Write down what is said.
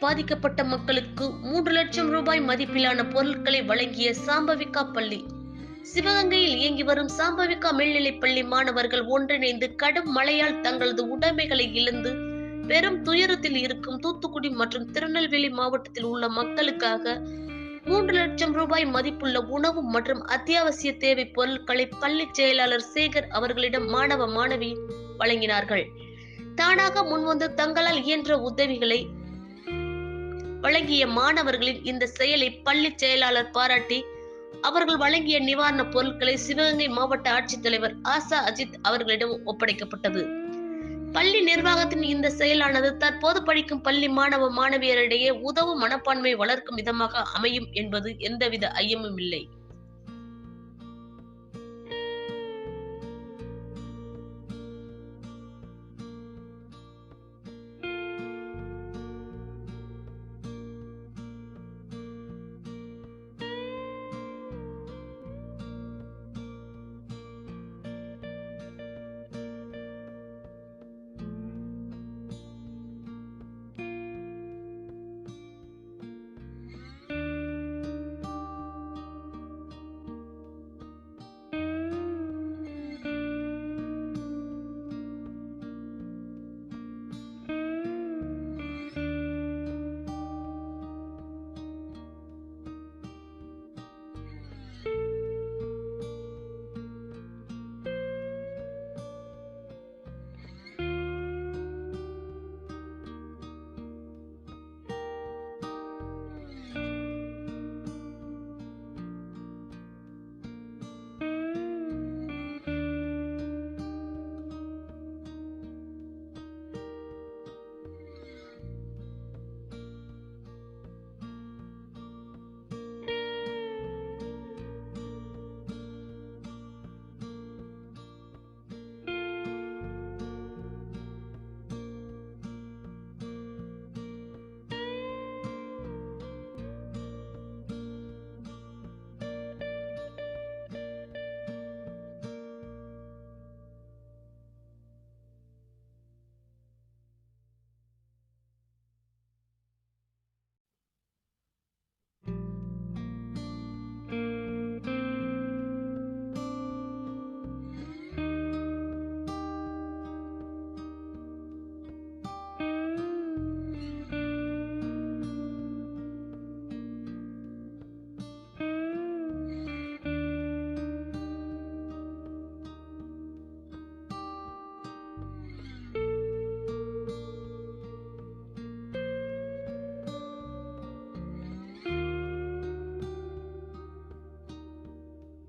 பாதிக்கப்பட்ட மக்களுக்கு 3,00,000 ரூபாய் மதிப்பிலான பொருட்களை வழங்கிய சாம்பவிகா பள்ளி. சிவகங்கையில் இயங்கி வரும் சாம்பவிகா மேல்நிலைப் பள்ளி மாணவர்கள் ஒன்றிணைந்து கடும் மழையால் தங்களது உடைமைகளை இழந்து பெரும் துயரத்தில் இருக்கும் தூத்துக்குடி மற்றும் திருநெல்வேலி மாவட்டத்தில் உள்ள மக்களுக்காக 3,00,000 ரூபாய் மதிப்புள்ள உணவு மற்றும் அத்தியாவசிய தேவை பொருட்களை பள்ளி செயலாளர் சேகர் அவர்களிடம் மாணவ மாணவி வழங்கினார்கள். தானாக முன்வந்து தங்களால் இயன்ற உதவிகளை வழங்கிய மாணவர்களின் இந்த செயலை பள்ளி செயலாளர் பாராட்டி அவர்கள் வழங்கிய நிவாரணப் பொருட்களை சிவகங்கை மாவட்ட ஆட்சித்தலைவர் ஆசா அஜித் அவர்களிடம் ஒப்படைக்கப்பட்டது. பள்ளி நிர்வாகத்தின் இந்த செயலானது தற்போது படிக்கும் பள்ளி மாணவ மாணவியரிடையே உதவும் மனப்பான்மை வளர்க்கும் விதமாக அமையும் என்பது எந்தவித ஐயமும் இல்லை.